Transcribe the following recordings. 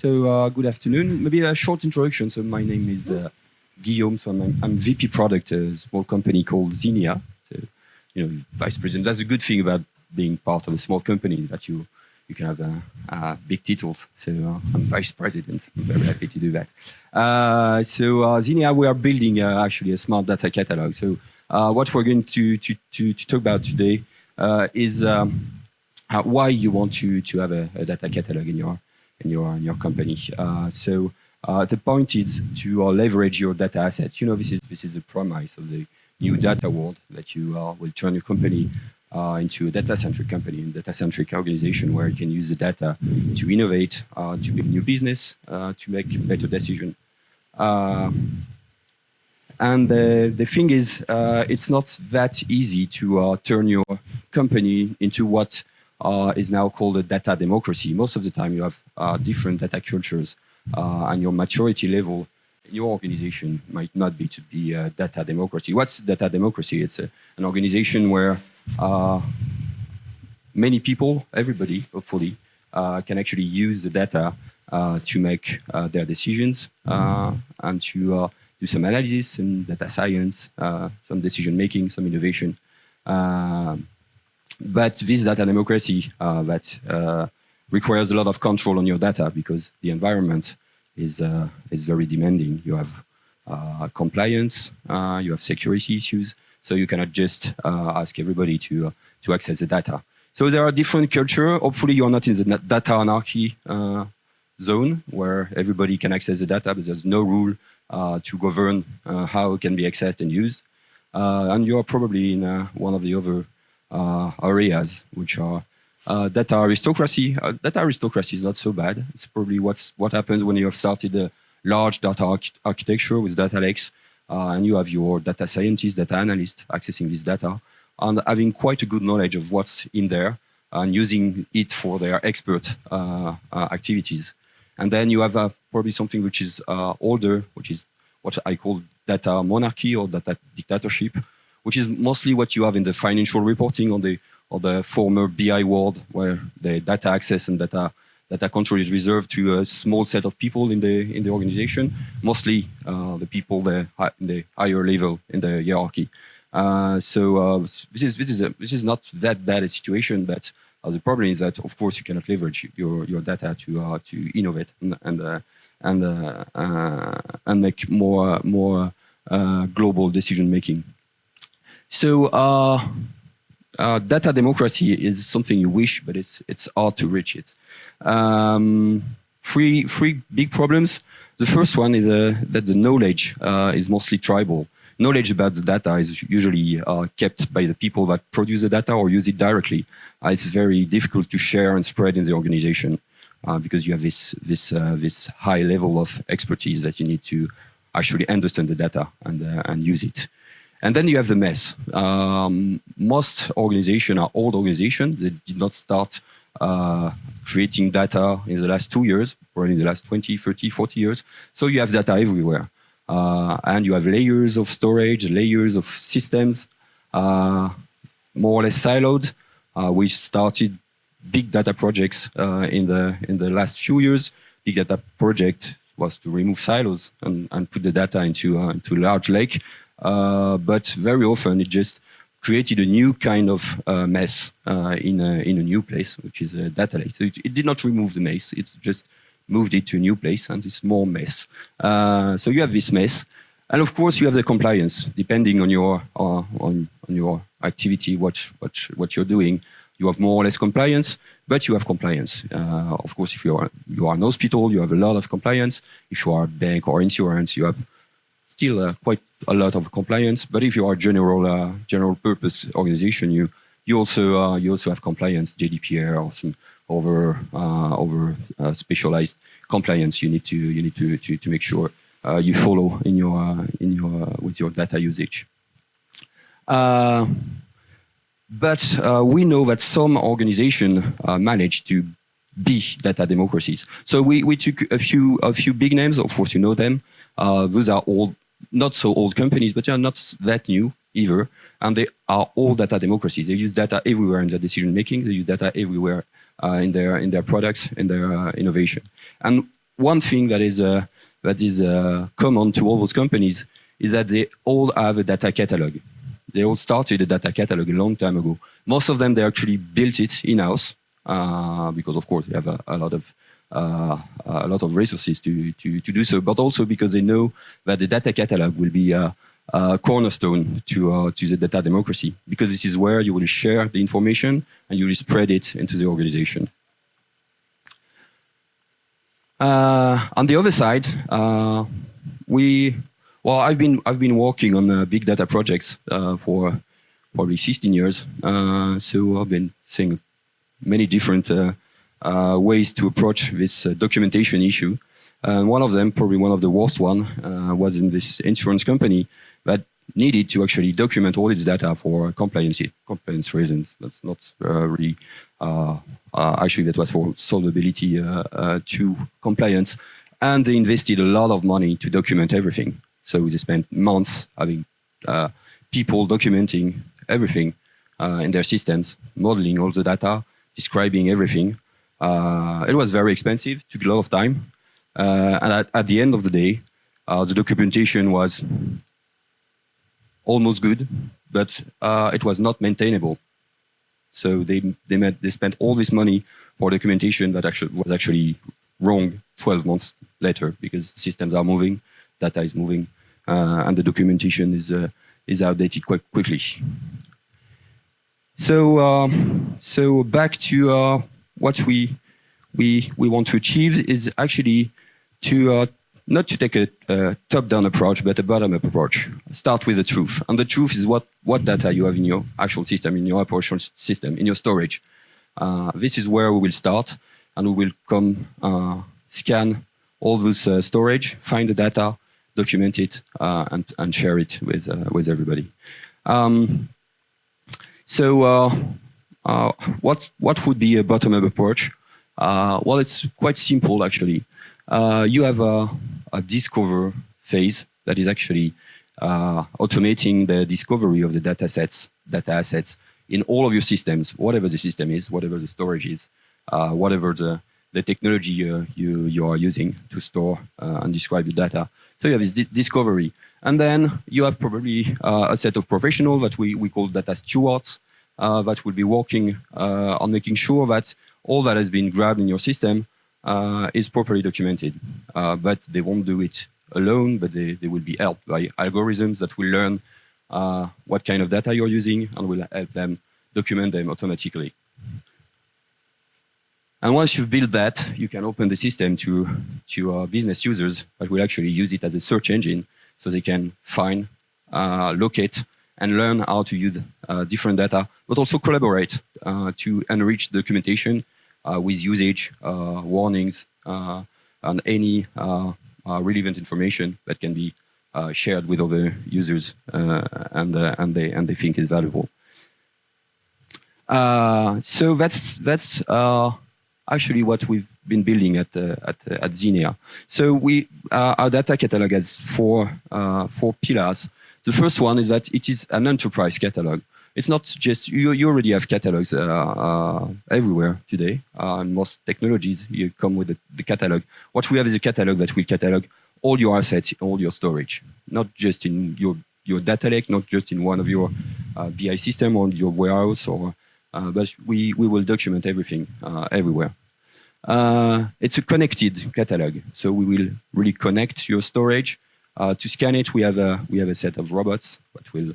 So good afternoon. Maybe a short introduction. So my name is Guillaume. So I'm VP Product at a small company called Zeenea. So, Vice President. That's a good thing about being part of a small company, that you can have big titles. So I'm Vice President. I'm very happy to do that. Zeenea, we are building actually a smart data catalog. So what we're going to talk about today is why you want to have a data catalog in your company. The point is to leverage your data assets. This is the premise of the new data world, that you will turn your company into a data-centric company, and data-centric organization where you can use the data to innovate, to build new business, to make better decisions. And the thing is, it's not that easy to turn your company into what is now called a data democracy. Most of the time you have different data cultures, and your maturity level in your organization might not be to be a data democracy. What's data democracy? It's an organization where many people, everybody, hopefully, can actually use the data to make their decisions and to do some analysis, some data science, some decision making, some innovation. But this data democracy that requires a lot of control on your data, because the environment is very demanding. You have compliance, you have security issues, so you cannot just ask everybody to access the data. So there are different cultures. Hopefully you are not in the data anarchy zone where everybody can access the data, but there's no rule to govern how it can be accessed and used. And you are probably in one of the other areas, which are data aristocracy. Data aristocracy is not so bad. It's probably what happens when you have started a large data architecture with data lakes, and you have your data scientists, data analysts accessing this data and having quite a good knowledge of what's in there and using it for their expert activities. And then you have probably something which is older, which is what I call data monarchy or data dictatorship, which is mostly what you have in the financial reporting or the former BI world, where the data access and data control is reserved to a small set of people in the organization, mostly the people the higher level in the hierarchy. This is not that bad a situation, but the problem is that, of course, you cannot leverage your data to innovate and make more global decision making. So data democracy is something you wish, but it's hard to reach it. Three big problems. The first one is that the knowledge is mostly tribal. Knowledge about the data is usually kept by the people that produce the data or use it directly. It's very difficult to share and spread in the organization because you have this high level of expertise that you need to actually understand the data and use it. And then you have the mess. Most organizations are old organizations. They did not start creating data in the last 2 years, or in the last 20, 30, 40 years. So you have data everywhere. And you have layers of storage, layers of systems, more or less siloed. We started big data projects in the last few years. Big data project was to remove silos and put the data into a large lake. But very often it just created a new kind of mess in a new place, which is a data lake. So it did not remove the mess; it just moved it to a new place, and it's more mess. So you have this mess, and of course you have the compliance. Depending on your activity, what you're doing, you have more or less compliance, but you have compliance. Of course, if you are an hospital, you have a lot of compliance. If you are a bank or insurance, you have still quite a lot of compliance. But if you are a general purpose organization, you also have compliance, GDPR or some over specialized compliance. You need to make sure you follow in your with your data usage. But we know that some organizations manage to be data democracies. So we took a few big names. Of course, you know them. Those are all not so old companies, but they are not that new either. And they are all data democracies. They use data everywhere in their decision making. They use data everywhere in their products, in their innovation. And one thing that is common to all those companies is that they all have a data catalog. They all started a data catalog a long time ago. Most of them, they actually built it in-house because, of course, they have a lot of resources to do so, but also because they know that the data catalog will be a cornerstone to the data democracy, because this is where you will share the information and you will spread it into the organization. On the other side, I've been working on big data projects for probably 16 years. So I've been seeing many different ways to approach this documentation issue. One of them, probably one of the worst one, was in this insurance company that needed to actually document all its data for compliance reasons. That's not really, actually that was for solvability to compliance. And they invested a lot of money to document everything. So they spent months having people documenting everything in their systems, modeling all the data, describing everything. It was very expensive, took a lot of time. And at the end of the day, the documentation was almost good, but it was not maintainable. So they spent all this money for documentation that was actually wrong 12 months later, because systems are moving, data is moving, and the documentation is outdated quite quickly. So back to what we want to achieve is actually to not to take a top-down approach, but a bottom-up approach. Start with the truth. And the truth is what data you have in your actual system, in your operational system, in your storage. This is where we will start, and we will come scan all those storage, find the data, document it, and share it with everybody. What would be a bottom-up approach? Well, it's quite simple, actually. You have a discover phase that is actually automating the discovery of the data assets in all of your systems, whatever the system is, whatever the storage is, whatever the technology you are using to store and describe the data. So you have this discovery. And then you have probably a set of professionals that we call data stewards that will be working on making sure that all that has been grabbed in your system is properly documented. But they won't do it alone, but they will be helped by algorithms that will learn what kind of data you're using and will help them document them automatically. And once you've built that, you can open the system to business users that will actually use it as a search engine, so they can find, locate, and learn how to use different data, but also collaborate to enrich documentation with usage, warnings, and any relevant information that can be shared with other users and they think is valuable. So that's actually what we've been building at Zeenea. So our data catalog has four pillars. The first one is that it is an enterprise catalog. It's not just, you already have catalogs everywhere today. Most technologies, you come with the catalog. What we have is a catalog that will catalog all your assets, all your storage, not just in your data lake, not just in one of your BI system or your warehouse, but we will document everything everywhere. It's a connected catalog, so we will really connect your storage. To scan it, we have a set of robots that will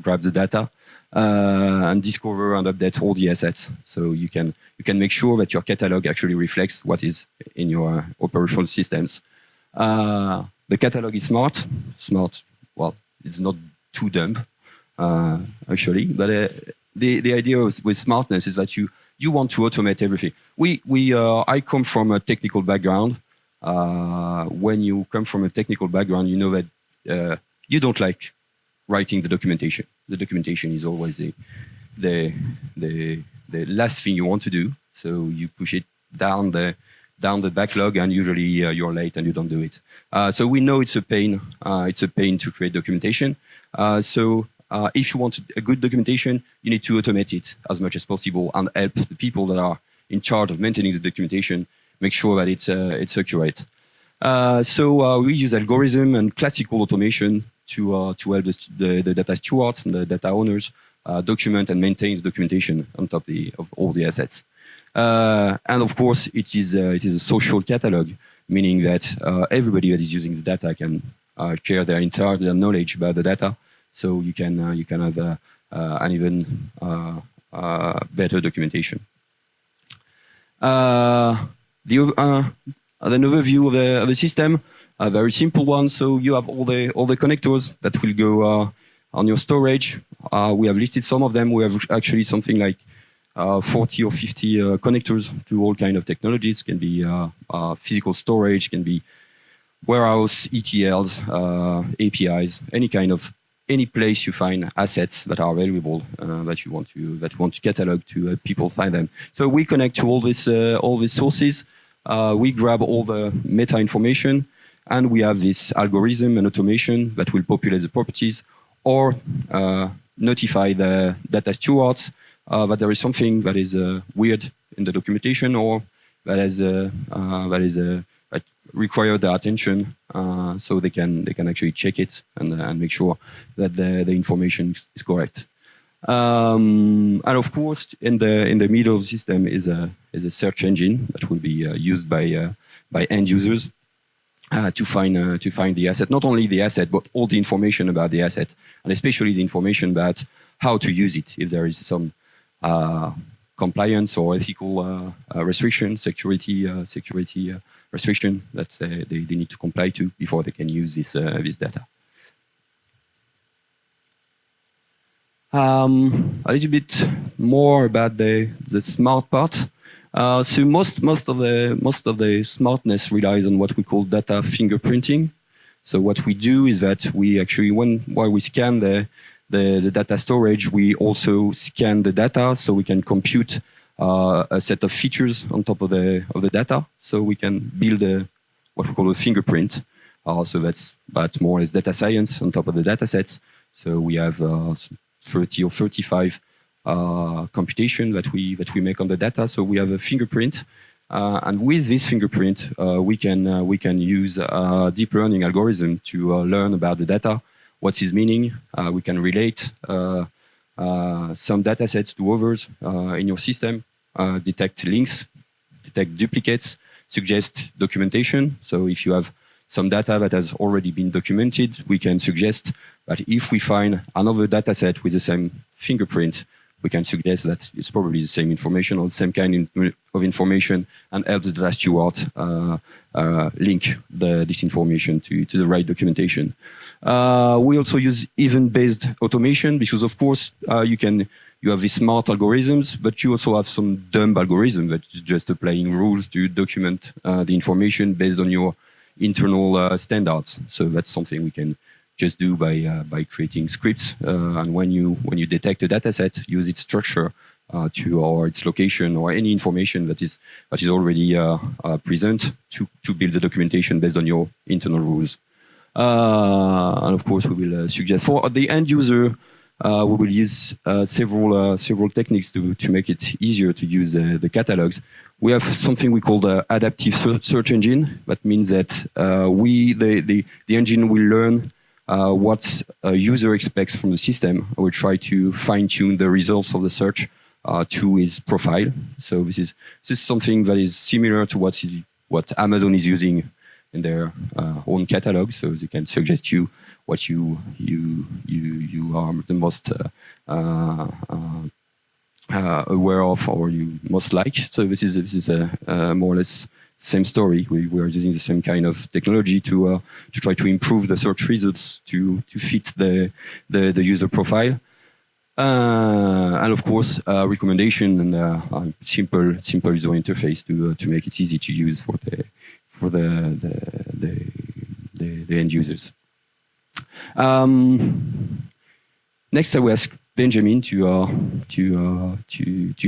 grab the data and discover and update all the assets. So you can make sure that your catalog actually reflects what is in your operational systems. The catalog is smart. Well, it's not too dumb, actually. But the idea with smartness is that you want to automate everything. I come from a technical background. When you come from a technical background, you know that you don't like writing the documentation. The documentation is always the last thing you want to do. So you push it down the backlog, and usually you're late and you don't do it. So we know it's a pain. It's a pain to create documentation. So if you want a good documentation, you need to automate it as much as possible and help the people that are in charge of maintaining the documentation make sure that it's accurate. So we use algorithm and classical automation to help the data stewards and the data owners document and maintain the documentation on top of all the assets. And of course, it is a social catalog, meaning that everybody that is using the data can share their entire knowledge about the data. So you can have an even better documentation. An overview of the system, a very simple one. So you have all the connectors that will go on your storage. We have listed some of them. We have actually something like 40 or 50 connectors to all kind of technologies. Can be physical storage, can be warehouse, ETLs, APIs, any place you find assets that are available that you want to catalog to people find them. So we connect to all these sources. We grab all the meta information, and we have this algorithm and automation that will populate the properties or notify the data stewards that there is something that is weird in the documentation or that require their attention, so they can actually check it and make sure that the information is correct. And of course, in the middle of the system is a search engine that will be used by end users to find the asset. Not only the asset, but all the information about the asset, and especially the information about how to use it. If there is some compliance or ethical restriction, security restriction that they need to comply to before they can use this data. A little bit more about the smart part. So most of the smartness relies on what we call data fingerprinting. So what we do is that we actually, while we scan the data storage, we also scan the data so we can compute a set of features on top of the data. So we can build what we call a fingerprint. So that's more as data science on top of the data sets. So we have 30 or 35 computation that we make on the data. So we have a fingerprint, and with this fingerprint, we can use deep learning algorithm to learn about the data, what's its meaning. We can relate some data sets to others in your system, detect links, detect duplicates, suggest documentation. So if you have some data that has already been documented, we can suggest that if we find another data set with the same fingerprint, we can suggest that it's probably the same information or the same kind of information, and help the data steward link this information to the right documentation. We also use event-based automation because, of course, you have these smart algorithms, but you also have some dumb algorithm that is just applying rules to document the information based on your internal standards. So that's something we can just do by creating scripts, and when you detect a data set, use its structure or its location or any information that is already present to build the documentation based on your internal rules. And of course, we will suggest for the end user. We will use several techniques to make it easier to use the catalogs. We have something we call the adaptive search engine. That means that the engine will learn what a user expects from the system. We'll try to fine-tune the results of the search to his profile. So this is something that is similar to what Amazon is using in their own catalog. So they can suggest you what you are the most aware of or you most like. So this is a more or less same story. We are using the same kind of technology to try to improve the search results to fit the user profile, and of course recommendation and simple user interface to make it easy to use for the end users. Next, I will ask Benjamin to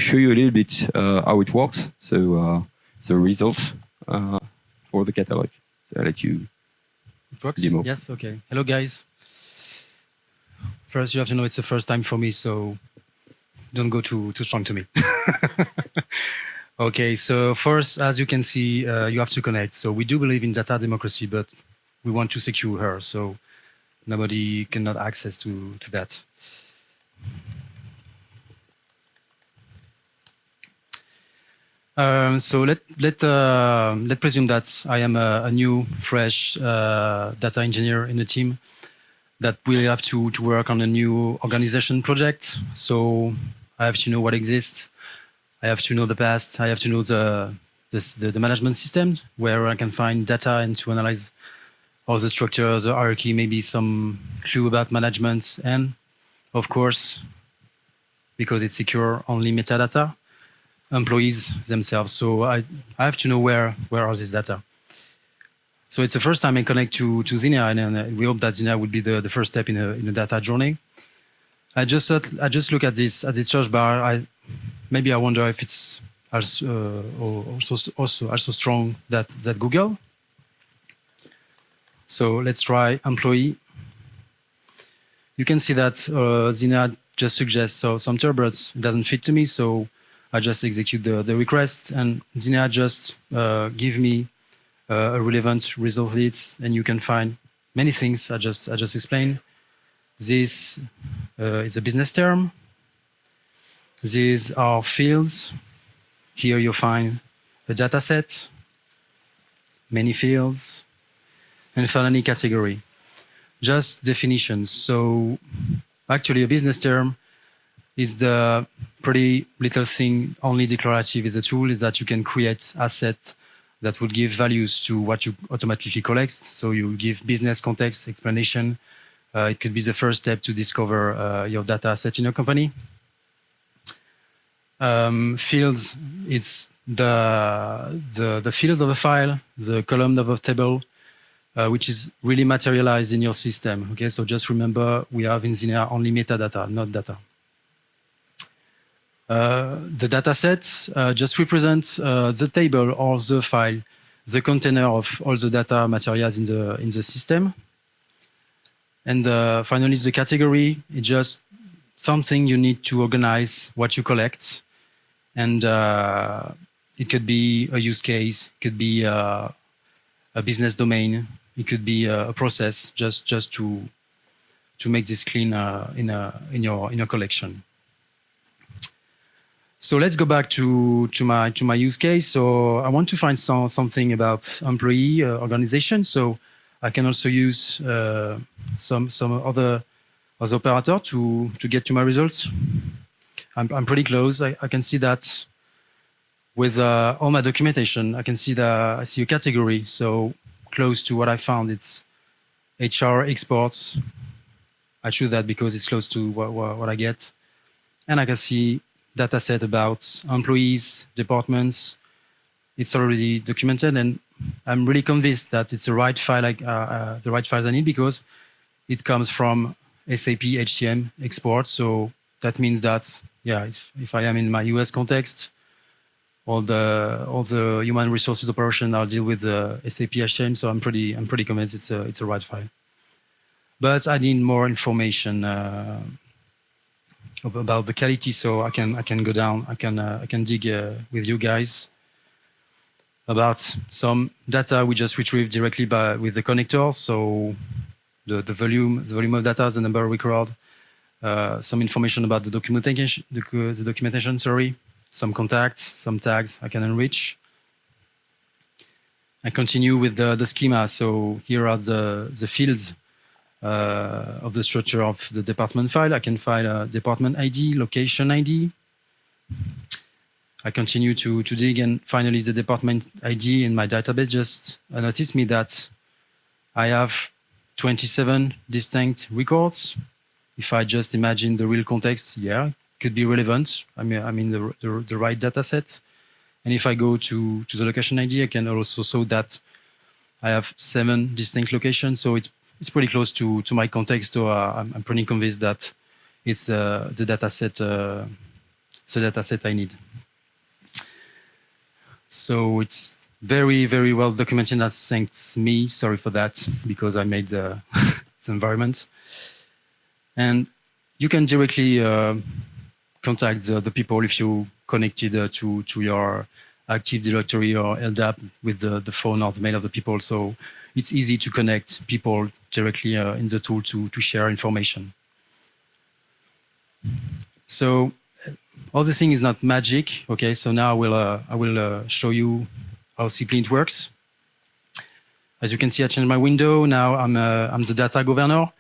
show you a little bit how it works. So the results for the catalog. So I'll let you. It works? Demo. Yes. Okay. Hello, guys. First, you have to know it's the first time for me, so don't go too strong to me. Okay, so first, as you can see, you have to connect. So we do believe in data democracy, but we want to secure her, so nobody cannot access to that. So let presume that I am a new, fresh data engineer in the team that will have to work on a new organization project. So I have to know what exists. I have to know the past. I have to know the management system where I can find data and to analyze all the structure, the hierarchy, maybe some clue about management, and of course, because it's secure, only metadata, employees themselves. So I have to know where are these data. So it's the first time I connect to Zeenea, and we hope that Zeenea would be the first step in a data journey. I just look at this search bar. Maybe I wonder if it's also strong that Google. So let's try employee. You can see that Zeenea just suggests some turbulence. It doesn't fit to me, so I just execute the request, and Zeenea just give me a relevant result leads, and you can find many things I just explained. This is a business term. These are fields. Here you find a data set, many fields, and finally category. Just definitions. So actually a business term is the pretty little thing, only declarative is a tool, is that you can create assets that will give values to what you automatically collect. So you give business context, explanation. It could be the first step to discover your data asset in your company. Fields, it's the field of a file, the column of a table, which is really materialized in your system. Okay, so just remember we have in Zeenea only metadata, not data. The data set just represents the table or the file, the container of all the data materials in the system. And finally, the category is just something you need to organize what you collect. And it could be a use case, it could be a business domain, it could be a process, just to make this clean in your collection. So let's go back to my use case. So I want to find something about employee organization. So I can also use some other operator to get to my results. I'm pretty close. I can see that with all my documentation. I see a category. So close to what I found, it's HR exports. I choose that because it's close to what I get. And I can see data set about employees, departments. It's already documented, and I'm really convinced that it's the right file, the right files I need, because it comes from SAP HCM export. So that means that, yeah, if I am in my US context, all the human resources operation, I'll deal with the SAP HCM. So I'm pretty convinced it's a right file. But I need more information about the quality, so I can go down. I can dig with you guys about some data we just retrieved directly with the connector. So the volume of data, the number of record, some information about the documentation. Sorry, some contacts, some tags I can enrich. I continue with the schema. So here are the fields of the structure of the department file. I can find a department ID, location ID. I continue to dig, and finally the department ID in my database just noticed me that I have 27 distinct records. If I just imagine the real context, yeah, it could be relevant. I mean the right data set. And if I go to the location ID, I can also show that I have 7 distinct locations. So it's pretty close to my context. So I'm pretty convinced that it's the data set I need. So it's very, very well documented. That's thanks me. Sorry for that, because I made the environment. And you can directly contact the people if you connected to your Active Directory or LDAP with the phone or the mail of the people. So it's easy to connect people directly in the tool to share information. So all the thing is not magic. Okay, so now I will show you how simply it works. As you can see, I changed my window. Now I'm the data governor.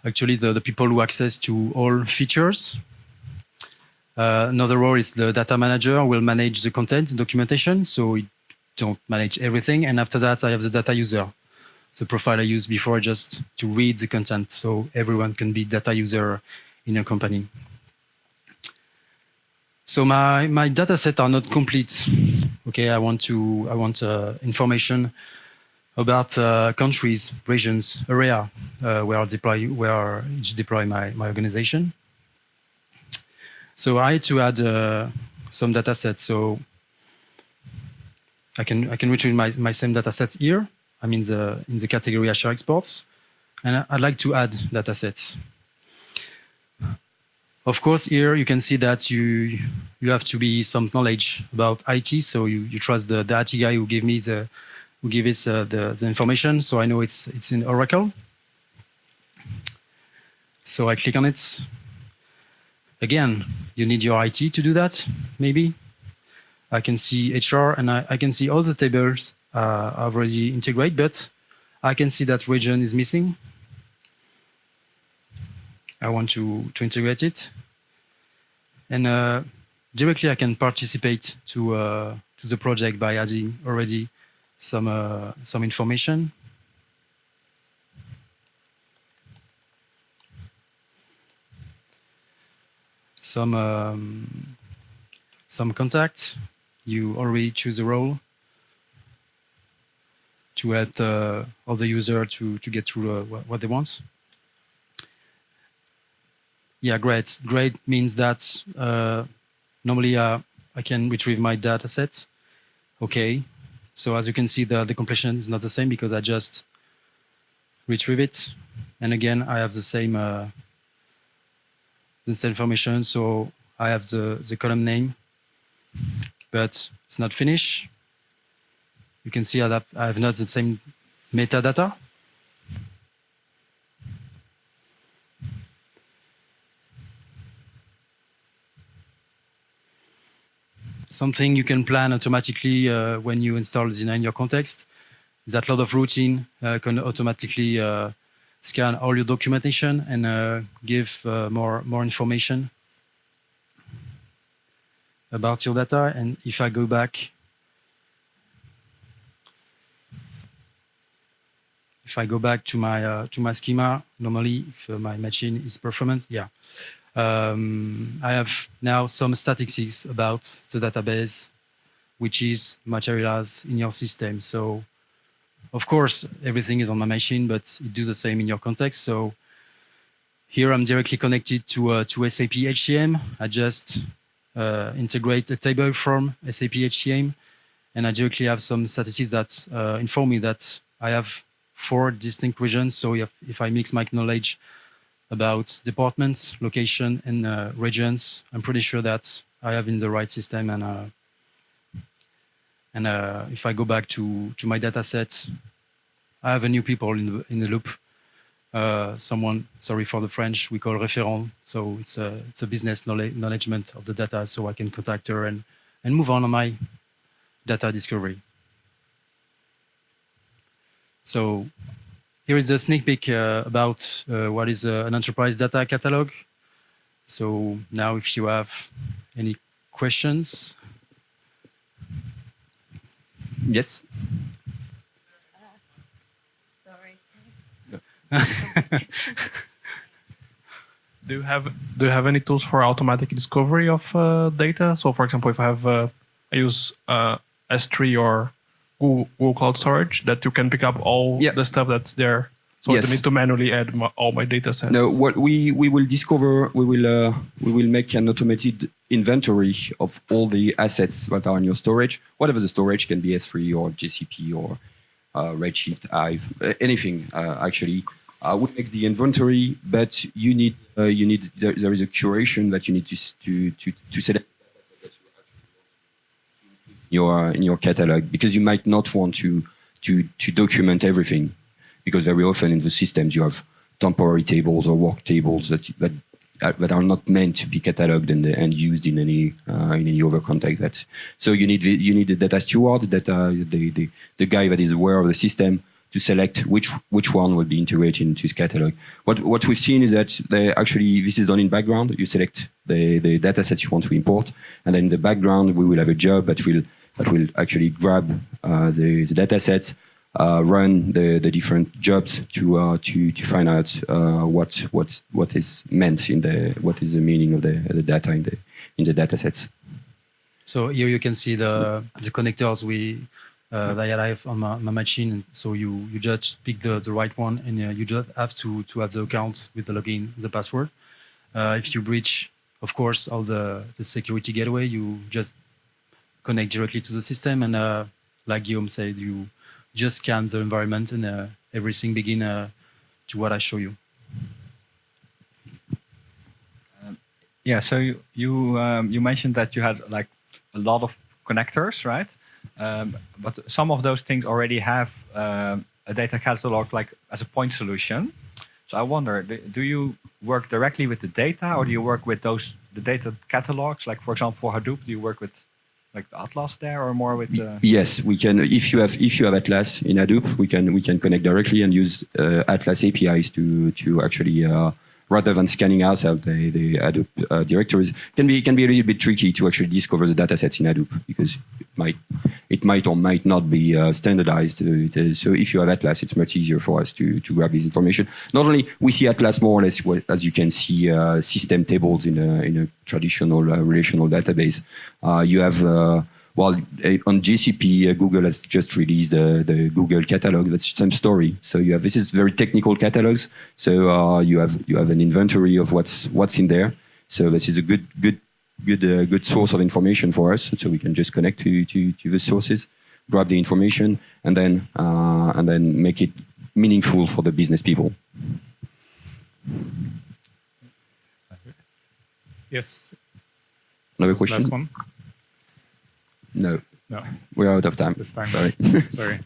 Actually, the people who access to all features. Another role is the data manager will manage the content, the documentation. So we don't manage everything. And after that, I have the data user, the profile I used before just to read the content. So everyone can be data user in a company. So my data set are not complete. Okay, I want information about countries, regions, area where I deploy my organization. So I had to add some data sets. So I can retrieve my same data set here. I'm in the category Azure Exports, and I'd like to add data sets. Of course, here you can see that you have to be some knowledge about IT. So you trust the IT guy who gave us the information. So I know it's in Oracle. So I click on it. Again, you need your IT to do that, maybe. I can see HR and I can see all the tables I've already integrated, but I can see that region is missing. I want to integrate it. And directly I can participate to the project by adding already some information. Some contact. You already choose a role to help other user to get through what they want. Yeah, great. Great means that normally I can retrieve my data set. Okay. So as you can see, the completion is not the same because I just retrieve it. And again, I have the same information. So I have the column name, but it's not finished. You can see that I have not the same metadata. Something you can plan automatically when you install Zeenea in your context is that lot of routine can automatically scan all your documentation and give more information about your data. And if I go back, to my schema, normally if my machine is performant, yeah. I have now some statistics about the database, which is materialized in your system. So, of course, everything is on my machine, but it does the same in your context. So here I'm directly connected to SAP HCM. I just integrate a table from SAP HCM, and I directly have some statistics that inform me that I have 4 distinct regions. So if I mix my knowledge about departments, location, and regions, I'm pretty sure that I have in the right system. And if I go back to my data set, I have a new people in the loop. Someone, sorry for the French, we call référent. So it's a business knowledgement of the data, so I can contact her and move on my data discovery. So here is a sneak peek about what is an enterprise data catalog. So now if you have any questions. Yes. Sorry. Do you have any tools for automatic discovery of data? So, for example, if I use S3 or Google Cloud Storage, that you can pick up all the stuff that's there. So I don't need to manually add all my data sets. No, what we will discover, we will make an automated inventory of all the assets that are in your storage. Whatever the storage can be S3 or GCP or Redshift, Hive, anything actually. We make the inventory, but there is a curation that you need to select your catalog, because you might not want to document everything, because very often in the systems you have temporary tables or work tables that are not meant to be cataloged and used in any other context. So you need the data steward, the guy that is aware of the system, to select which one will be integrated into his catalog. What we've seen is that this is done in background. You select the data sets you want to import, and then in the background we will have a job that will actually grab the data sets, run the different jobs to find out what is meant what is the meaning of the data in the data sets. So here you can see the connectors that I have on my machine. So you just pick the right one, and you just have to have the account with the login, the password. If you breach, of course, all the security gateway, you just connect directly to the system, and like Guillaume said, you just scan the environment, and everything begin to what I show you. Yeah. So you mentioned that you had like a lot of connectors, right? But some of those things already have a data catalog like as a point solution. So I wonder, do you work directly with the data, or do you work with the data catalogs? Like for example, for Hadoop, do you work with like the Atlas there, or more with? Yes, we can. If you have Atlas in Hadoop, we can connect directly and use Atlas APIs to actually. Rather than scanning outside the Hadoop directories, it can be a little bit tricky to actually discover the datasets in Hadoop, because it might or might not be standardized. So if you have Atlas, it's much easier for us to grab this information. Not only we see Atlas more or less as you can see system tables in a traditional relational database. You have. On GCP, Google has just released the Google catalog. That's the same story. So this is very technical catalogs. So you have an inventory of what's in there. So this is a good source of information for us. So we can just connect to the sources, grab the information, and then make it meaningful for the business people. Yes. Another question? Last one. No. No. We're out of time. This time. Sorry. Sorry.